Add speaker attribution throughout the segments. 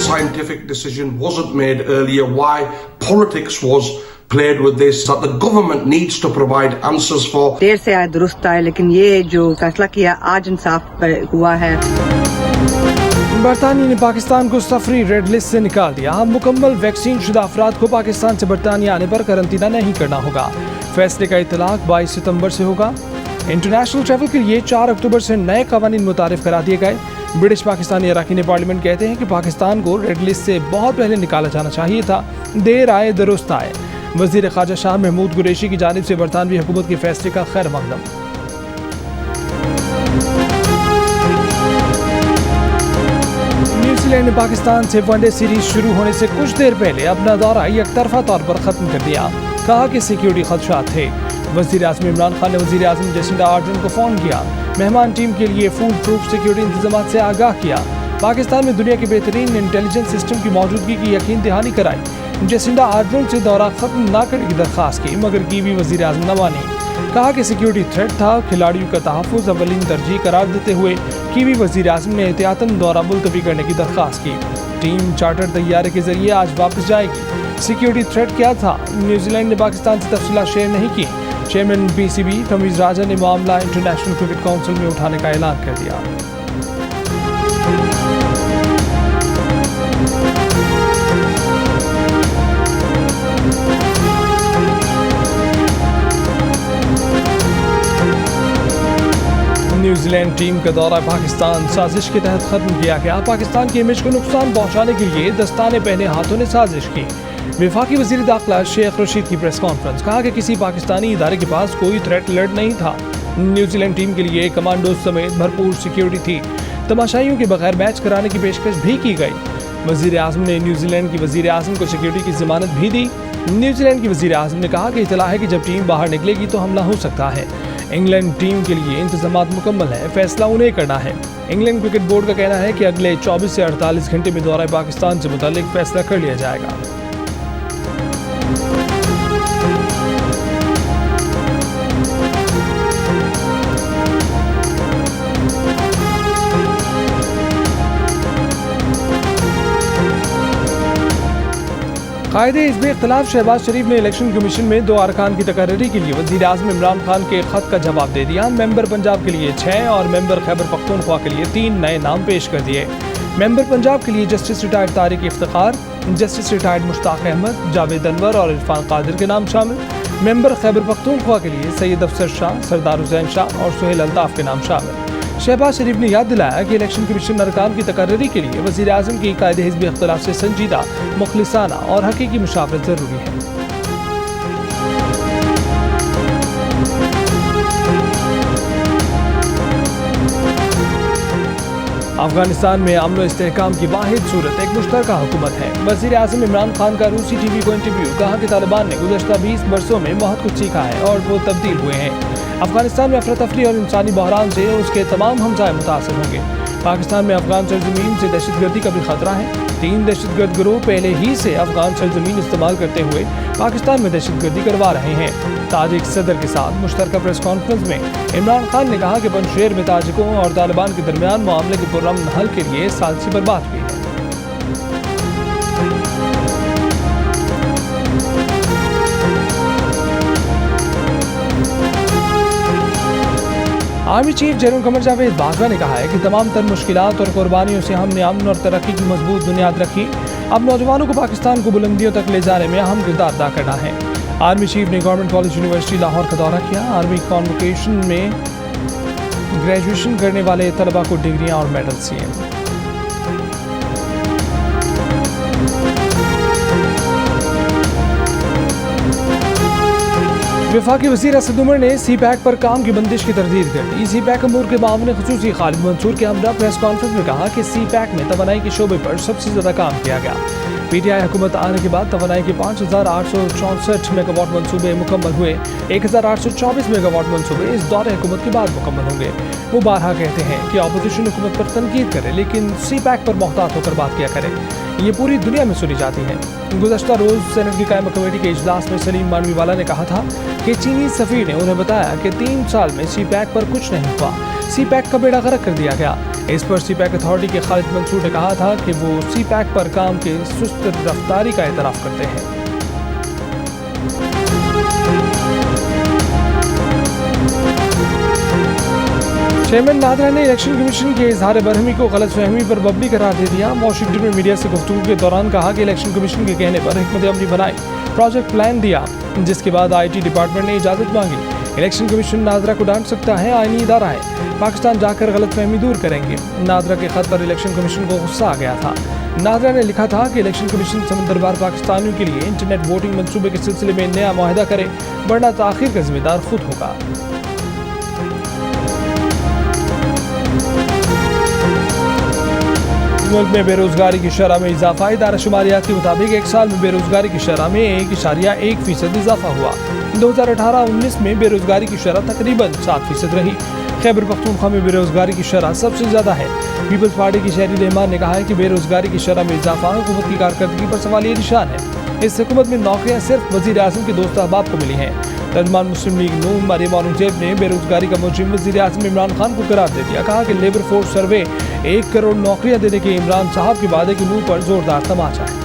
Speaker 1: scientific decision wasn't made earlier, why politics was played with this, that the government needs to provide answers for.
Speaker 2: دیر سے آیا درست آئے لیکن یہ جو فیصلہ کیا آج انصاف ہوا ہے.
Speaker 3: برطانیہ نے پاکستان کو سفری ریڈ لسٹ سے نکال دیا. ہم مکمل ویکسین شدہ افراد کو پاکستان سے برطانیہ آنے پر قرنطینہ نہیں کرنا ہوگا. فیصلے کا اطلاق 22 ستمبر سے ہوگا. انٹرنیشنل ٹریول کے لیے 4 اکتوبر سے نئے قوانین متعارف کرا دیے گئے. برٹش پاکستانی اراکین پارلیمنٹ کہتے ہیں کہ پاکستان کو ریڈ لسٹ سے بہت پہلے نکالا جانا چاہیے تھا. دیر آئے درست آئے. وزیر خارجہ شاہ محمود قریشی کی جانب سے برطانوی حکومت کے فیصلے کا خیر مقدم. نیوزی لینڈ نے پاکستان سے ون ڈے سیریز شروع ہونے سے کچھ دیر پہلے اپنا دورہ یک طرفہ طور پر ختم کر دیا. کہا کہ سیکیورٹی خدشات تھے. وزیر اعظم عمران خان نے وزیر اعظم جیسنڈا آرڈرن کو فون کیا. مہمان ٹیم کے لیے فول پروف سیکیورٹی انتظامات سے آگاہ کیا. پاکستان میں دنیا کے بہترین انٹیلیجنس سسٹم کی موجودگی کی یقین دہانی کرائی. جیسنڈا آرڈرن سے دورہ ختم نہ کرنے کی درخواست کی مگر کیوی وزیر اعظم نہ مانی. کہا کہ سیکیورٹی تھریٹ تھا. کھلاڑیوں کا تحفظ اولین ترجیح قرار دیتے ہوئے کیوی وزیر اعظم نے احتیاطاً دورہ ملتوی کرنے کی درخواست کی. ٹیم چارٹر طیارے کے ذریعے آج واپس جائے گی. سیکیورٹی تھریٹ کیا تھا؟ نیوزی لینڈ نے پاکستان سے تفصیلات شیئر نہیں کی. چیئرمین پی سی بی تمیز راجہ نے معاملہ انٹرنیشنل کرکٹ کونسل میں اٹھانے کا اعلان کر دیا. نیوزی لینڈ ٹیم کا دورہ پاکستان سازش کے تحت ختم کیا گیا. پاکستان کی امیج کو نقصان پہنچانے کے لیے دستانے پہنے ہاتھوں نے سازش کی. وفاقی وزیر داخلہ شیخ رشید کی پریس کانفرنس. کہا کہ کسی پاکستانی ادارے کے پاس کوئی تھریٹ الرٹ نہیں تھا. نیوزی لینڈ ٹیم کے لیے کمانڈوز سمیت بھرپور سیکیورٹی تھی. تماشائیوں کے بغیر میچ کرانے کی پیشکش بھی کی گئی. وزیر اعظم نے نیوزی لینڈ کی وزیر اعظم کو سیکیورٹی کی ضمانت بھی دی. نیوزی لینڈ کی وزیر اعظم نے کہا کہ اطلاع ہے کہ جب ٹیم باہر نکلے گی تو حملہ ہو سکتا ہے. انگلینڈ ٹیم کے لیے انتظامات مکمل ہے. فیصلہ انہیں کرنا ہے. انگلینڈ کرکٹ بورڈ کا کہنا ہے کہ اگلے 24 سے 48 گھنٹے میں دورہ پاکستان سے متعلق فیصلہ کر لیا جائے گا. قائد حزب اختلاف شہباز شریف نے الیکشن کمیشن میں 2 ارکان کی تقرری کے لیے وزیر اعظم عمران خان کے خط کا جواب دے دیا. ممبر پنجاب کے لیے 6 اور ممبر خیبر پختونخوا کے لیے 3 نئے نام پیش کر دیے. ممبر پنجاب کے لیے justice retired Tariq Iftikhar, justice retired Mushtaq Ahmed, Javed Anwar اور عرفان قادر کے نام شامل. ممبر خیبر پختونخوا کے لیے سید افسر شاہ، سردار حسین شاہ اور سہیل الطاف کے نام شامل. شہباز شریف نے یاد دلایا کہ الیکشن کمیشن ارکان کی تقرری کے لیے وزیر اعظم کی قائد حزب اختلاف سے سنجیدہ، مخلصانہ اور حقیقی مشاورت ضروری ہے. افغانستان میں امن و استحکام کی واحد صورت ایک مشترکہ حکومت ہے. وزیر اعظم عمران خان کا روسی ٹی وی کو انٹرویو. کہا کہ طالبان نے گزشتہ 20 برسوں میں بہت کچھ سیکھا ہے اور وہ تبدیل ہوئے ہیں. افغانستان میں افراتفری اور انسانی بحران سے اس کے تمام ہمسائے متاثر ہوں گے. پاکستان میں افغان سرزمین سے دہشت گردی کا بھی خطرہ ہے. 3 دہشت گرد گروہ پہلے ہی سے افغان سرزمین استعمال کرتے ہوئے پاکستان میں دہشت گردی کروا رہے ہیں. تاجک صدر کے ساتھ مشترکہ پریس کانفرنس میں عمران خان نے کہا کہ پنجشیر میں تاجکوں اور طالبان کے درمیان معاملے کے پرامن حل کے لیے ثالثی پر بات ہوئی ہے. Army chief general Qamar Javed Bajwa نے کہا ہے کہ تمام تر مشکلات اور قربانیوں سے ہم نے امن اور ترقی کی مضبوط بنیاد رکھی. اب نوجوانوں کو پاکستان کو بلندیوں تک لے جانے میں اہم کردار ادا کرنا ہے. آرمی چیف نے گورنمنٹ کالج یونیورسٹی لاہور کا دورہ کیا. آرمی کانوکیشن میں گریجویشن کرنے والے طلباء کو ڈگریاں اور میڈلز دیے. وفاقی وزیر اسد عمر نے سی پیک پر کام کی بندش کی تردید کر دی. سی پیک امور کے معاون خصوصی خالد منصور کے ہمراہ پریس کانفرنس میں کہا کہ سی پیک میں توانائی کے شعبے پر سب سے زیادہ کام کیا گیا. پی ٹی آئی حکومت آنے کے بعد توانائی کے 5864 میگا واٹ منصوبے مکمل ہوئے. 1824 میگا واٹ منصوبے اس دور حکومت کے بعد مکمل ہوں گے. وہ بارہا کہتے ہیں کہ اپوزیشن حکومت پر تنقید کرے لیکن سی پیک پر محتاط ہو کر بات کیا کرے. یہ پوری دنیا میں سنی جاتی ہے. گزشتہ روز سینٹ کی قائمہ کمیٹی کے اجلاس میں سلیم مانوی والا نے کہا تھا کہ چینی سفیر نے انہیں بتایا کہ 3 سال میں سی پیک پر کچھ نہیں ہوا. سی پیک کا بیڑا غرق کر دیا گیا. इस पर सी पैक अथॉरिटी के खालिद मंसूर ने कहा था कि वो सी पैक पर काम के सुस्त रफ्तारी का एतराफ़ करते हैं। चेयरमैन नादरा ने इलेक्शन कमीशन के इजहार बरहमी को गलत फहमी पर बबली करार दे दिया। वॉशिंगटन में मीडिया से गुफ्तगू के दौरान कहा कि इलेक्शन कमीशन के कहने पर हिकमत अमली बनाई, प्रोजेक्ट प्लान दिया, जिसके बाद IT डिपार्टमेंट ने इजाज़त मांगी। इलेक्शन कमीशन नादरा को डांट सकता है, आईनी इदारा है, पाकिस्तान जाकर गलत फहमी दूर करेंगे। नादरा के खत पर इलेक्शन कमीशन को गुस्सा आ गया था। नादरा ने लिखा था कि इलेक्शन कमीशन समंदर बार पाकिस्तानियों के लिए इंटरनेट वोटिंग मंसूबे के सिलसिले में नया मुआहदा करे, वरना ताख़ीर का जिम्मेदार खुद होगा। मुल्क में बेरोजगारी की शरह में इजाफा। इदारा शुमारियात के मुताबिक एक साल में बेरोजगारी की शरह में 1.1% इजाफा हुआ। 2018-19 में बेरोजगारी की शरह तकरीबन 7% रही। खैबर पख्तूनख्वा में बेरोजगारी की शरह सबसे ज़्यादा है। पीपल्स पार्टी की शहरी रहमान ने कहा है कि बेरोजगारी की शरह में इजाफा हुकूमत की कारकर्दगी पर सवालिया निशान है। इस हुकूमत में नौकरियाँ सिर्फ वज़ीर आज़म के दोस्त अहबाब को मिली हैं। तर्जुमान मुस्लिम लीग नून मरियम औरंगजेब ने बेरोजगारी का मुलजिम वज़ीर आज़म इमरान खान को करार दे दिया। कहा कि लेबर फोर्स सर्वे 1 करोड़ नौकरियां देने के इमरान साहब के वादे के मुंह पर जोरदार तमाचा है।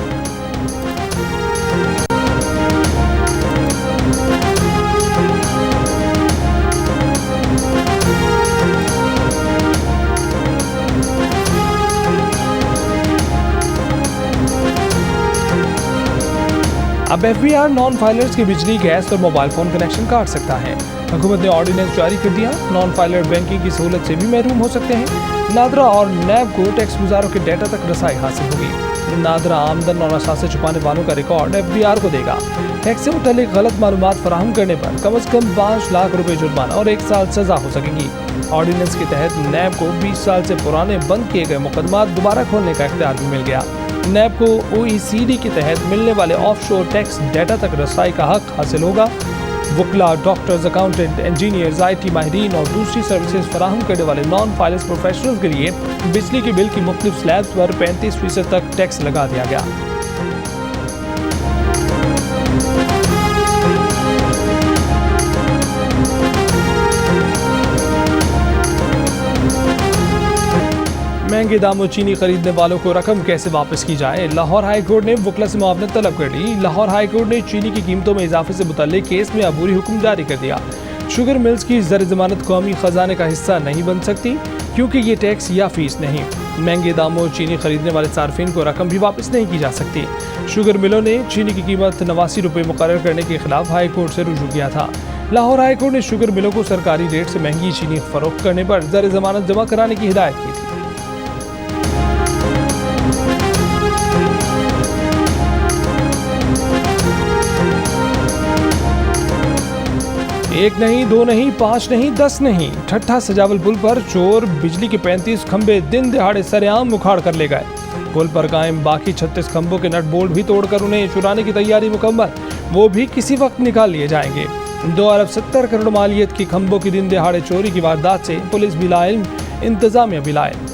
Speaker 3: अब FBR नॉन फाइलर्स के बिजली, गैस और मोबाइल फोन कनेक्शन काट सकता है। हुकूमत ने ऑर्डिनेंस जारी कर दिया। नॉन फाइलर बैंकिंग की सहूलत से भी महरूम हो सकते हैं। नादरा और नैब को टैक्स गुजारों के डेटा तक रसाई हासिल होगी। नादरा आमदन और असासे छुपाने वालों का रिकॉर्ड FBR को देगा। टैक्स से मुतालिक गलत मालूमात फराहम करने पर कम से कम 5 लाख रुपए जुर्माना और 1 साल सजा हो सकेगी। ऑर्डिनेंस के तहत नैब को 20 साल से पुराने बंद किए गए मुकदमात दोबारा खोलने का इख्तियार भी मिल गया। नैब को OECD के तहत मिलने वाले ऑफशोर टैक्स डेटा तक रसाई का हक हासिल होगा। वकला, डॉक्टर्स, अकाउंटेंट, इंजीनियर्स, IT माहिरीन और दूसरी सर्विसेज फराहम करने वाले नॉन फाइनेंस प्रोफेशनल्स के लिए बिजली के बिल की मुख्तलिफ स्लैब्स पर 35% तक टैक्स लगा दिया गया। महंगे दामों चीनी खरीदने वालों को रकम कैसे वापस की जाए। लाहौर हाई कोर्ट ने वकला से मुआवनत तलब कर ली। लाहौर हाई कोर्ट ने चीनी की कीमतों में इजाफे से मुतल्लिक केस में अबूरी हुक्म जारी कर दिया। शुगर मिल्स की ज़र ज़मानत कौमी खजाने का हिस्सा नहीं बन सकती क्योंकि ये टैक्स या फीस नहीं। महंगे दामों चीनी खरीदने वाले सार्फिन को रकम भी वापस नहीं की जा सकती। शुगर मिलों ने चीनी की कीमत 89 रुपये मुकर्रर करने के खिलाफ हाई कोर्ट से रुजू किया था। लाहौर हाई कोर्ट ने शुगर मिलों को सरकारी रेट से महंगी चीनी फरोख्त करने पर ज़र ज़मानत जमा कराने की हिदायत की थी। एक नहीं, 2 नहीं, 5 नहीं, 10 नहीं, ठट्ठा सजावल पुल पर चोर बिजली के 35 खंबे दिन दिहाड़े सरेआम उखाड़ कर ले गए। पुल पर कायम बाकी 36 खंभों के नट बोल्ट भी तोड़कर उन्हें चुराने की तैयारी मुकम्मल, वो भी किसी वक्त निकाल लिए जाएंगे। 2 अरब 70 करोड़ मालियत की खंभों की दिन दिहाड़े चोरी की वारदात से पुलिस भी लाइल्म, इंतजामिया भी लाइल्म।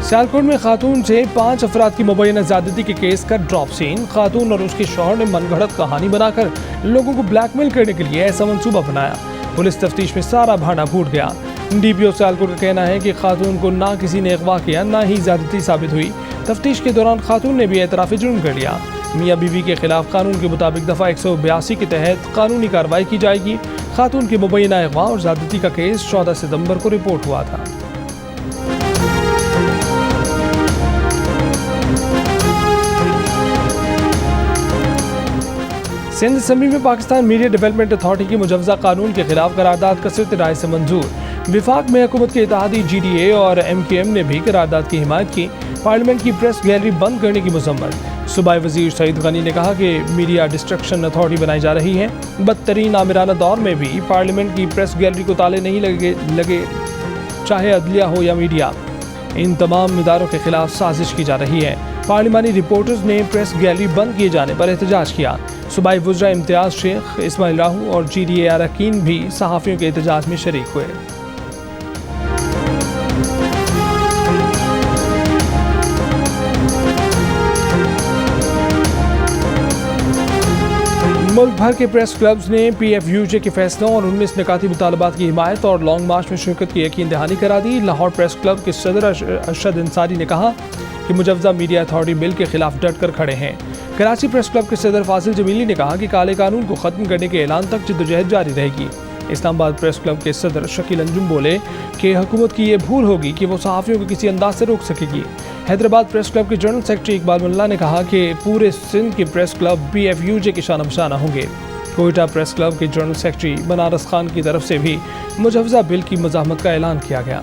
Speaker 3: सियालकोट में खातून से 5 अफराद की मुबैना ज़्यादती के केस का ड्रॉप सीन। खातून और उसके शौहर ने मनगढ़ंत कहानी बनाकर लोगों को ब्लैकमेल करने के लिए ऐसा मंसूबा बनाया। पुलिस तफ्तीश में सारा भाना फूट गया। DPO सियालकोट का कहना है कि खातून को ना किसी ने अगवा किया, ना ही ज़्यादती साबित हुई। तफ्तीश के दौरान खातून ने भी एतराफ़ जुर्म कर लिया। मियाँ बीवी के खिलाफ कानून के मुताबिक दफ़ा 182 के तहत कानूनी कार्रवाई की जाएगी। खातून की मुबैना अगवा और ज़्यादती का केस 14 सितंबर को रिपोर्ट हुआ था। सिंध असम्बली में पाकिस्तान मीडिया डेवलपमेंट अथॉरिटी की मुजवजा कानून के खिलाफ करारदाद कसरत राय से मंजूर। विफाक में हुकूमत के इत्तेहादी GDA और MKM ने भी करारदाद की हिमायत की। पार्लियामेंट की प्रेस गैलरी बंद करने की मजम्मत। सूबाई वजीर सईद गनी ने कहा कि मीडिया डिस्ट्रक्शन अथॉरिटी बनाई जा रही है। बदतरीन आमिराना दौर में भी पार्लियामेंट की प्रेस गैलरी को ताले नहीं लगे, चाहे अदलिया हो या मीडिया। इन तमाम इदारों के खिलाफ साजिश की जा रही है। पार्लिमानी रिपोर्टर्स ने प्रेस गैलरी बंद किए जाने पर एहतजाज किया। सूबाई वज़रा इम्तियाज़ शेख, इस्माइल राहू और GDA अरकान भी सहाफ़ियों के एहतजाज में शरीक हुए। मुल्क भर के प्रेस क्लब्स ने PFUJ के फैसलों और 19 निकाती मुतालबात की हिमायत और लॉन्ग मार्च में शिरकत की यकीन दहानी करा दी। लाहौर प्रेस क्लब के सदर अरशद अंसारी ने कहा कि मुजव्वज़ा मीडिया अथॉरिटी बिल के खिलाफ डट कर खड़े हैं। कराची प्रेस क्लब के सदर फासिल जमीली ने कहा कि काले कानून को ख़त्म करने के ऐलान तक जद्दोजहद जारी रहेगी। इस्लामाबाद प्रेस क्लब के सदर शकील अंजुम बोले कि हुकूमत की ये भूल होगी कि वो सहाफ़ियों को किसी अंदाज से रोक सकेगी। हैदराबाद प्रेस क्लब के जनरल सेक्रेटरी इकबाल मुल्ला ने कहा कि पूरे सिंध के प्रेस क्लब PFUJ के शाना बशाना होंगे। कोयटा प्रेस क्लब के जनरल सेक्रेटरी बनारस खान की तरफ से भी मुजव्वज़ा बिल की मज़ाहमत का ऐलान किया गया।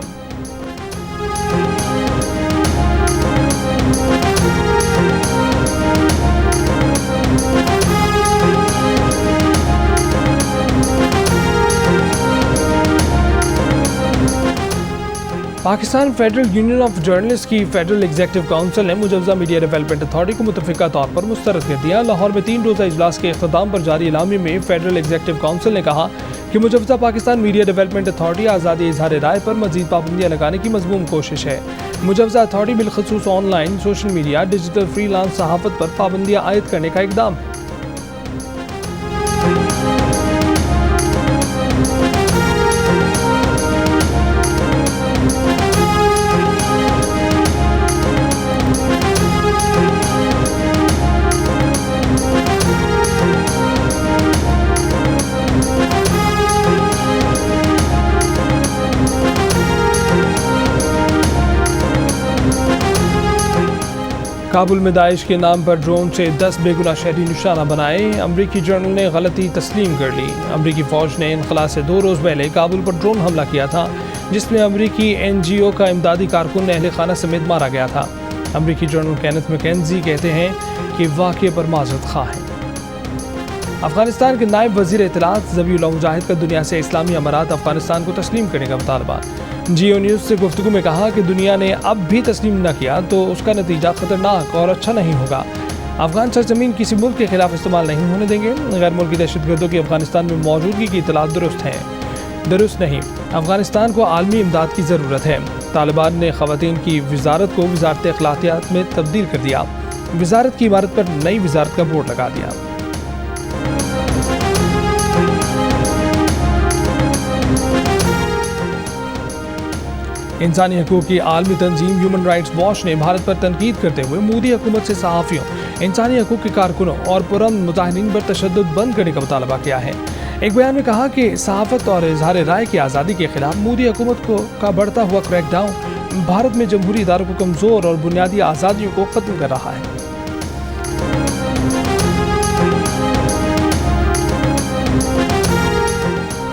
Speaker 3: Pakistan federal union of journalist की फेडरल एग्जीक्यूटिव काउंसिल ने मुजव्वज़ा मीडिया डेवलपमेंट अथॉरिटी को मुतफ़िका तौर पर मुस्तरद कर दिया। लाहौर में 3 रोज़ा इजलास के इख्तिताम पर जारी इलामी में फेडरल एग्जीक्यूटिव काउंसिल ने कहा कि मुजव्वज़ा पाकिस्तान मीडिया डेवलपमेंट अथॉरिटी आज़ादी इज़हार राय पर मज़ीद पाबंदियाँ लगाने की मज़मूम कोशिश है। मुजव्वज़ा अथॉरिटी बिलखसूस online, social media, digital freelance सहाफ़त पर पाबंदियाँ आयद करने का इक़दाम है। काबुल में दाइश के नाम पर ड्रोन से 10 बेगुनाह शहरी निशाना बनाए। अमरीकी जर्नल ने गलती तस्लीम कर ली। अमरीकी फ़ौज ने इनखला से 2 रोज़ पहले काबुल पर ड्रोन हमला किया था, जिसमें अमरीकी NGO का इमदादी कारकुन अहले खाना समेत मारा गया था। अमरीकी जर्नल केनेथ मैकेंजी कहते हैं कि वाक़े पर माज़रत ख़्वाह हैं। अफगानिस्तान के नायब वज़ीर इत्तलात ज़बीउल्लाह मुजाहिद का दुनिया से इस्लामी अमारात अफगानिस्तान को तस्लीम करने का मुतालबा। जियो न्यूज़ से गुफ्तगू में कहा कि दुनिया ने अब भी तस्लीम न किया तो उसका नतीजा ख़तरनाक और अच्छा नहीं होगा। अफगान सरजमीन किसी मुल्क के खिलाफ इस्तेमाल नहीं होने देंगे। गैर मुल्की दहशतगर्दों की अफगानिस्तान में मौजूदगी की इत्तलात दुरुस्त नहीं। अफगानिस्तान को आलमी इमदाद की ज़रूरत है। तालिबान ने ख़वातीन की वजारत को वजारत अखलाकियात में तब्दील कर दिया। वजारत की इमारत पर नई वजारत का बोर्ड लगा दिया। इंसानी हकूक़ की आलमी तंजीम ह्यूमन राइट्स वॉच ने भारत पर तनकीद करते हुए मोदी हुकूमत से सहाफ़ियों, इंसानी हकूक़ के कारकुनों और पुरअमन मुजाहिदीन पर तशद्दुद बंद करने का मुतालबा किया है। एक बयान में कहा कि सहाफ़त और इज़हार राय की आज़ादी के खिलाफ मोदी हुकूमत का बढ़ता हुआ क्रैकडाउन भारत में जमहूरी इदारों को कमज़ोर और बुनियादी आज़ादियों को ख़त्म कर रहा है।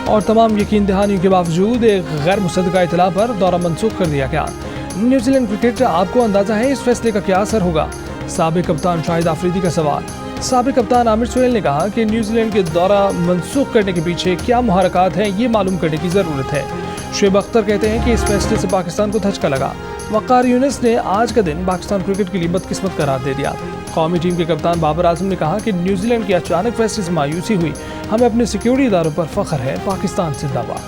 Speaker 3: और तमाम यकीन दहानियों के बावजूद एक गैर मुसद्दक़ा इत्तला पर दौरा मनसूख कर दिया गया। न्यूजीलैंड क्रिकेट, आपको अंदाज़ा है इस फैसले का क्या असर होगा? साबिक़ कप्तान शाहिद आफरीदी का सवाल। साबिक़ कप्तान आमिर सुहेल ने कहा कि न्यूजीलैंड के दौरा मनसूख करने के पीछे क्या मुहरकात हैं, ये मालूम करने की ज़रूरत है। शुएब अख्तर कहते हैं कि इस फैसले से पाकिस्तान को धचका लगा। वक़ार यूनिस ने आज का दिन पाकिस्तान क्रिकेट के लिए बदकिस्मत करार दे दिया। कौमी टीम के कप्तान बाबर आजम ने कहा कि न्यूजीलैंड के अचानक फैसले से मायूसी हुई, हमें अपने सिक्योरिटी इदारों पर फ़ख्र है, पाकिस्तान जिंदाबाद।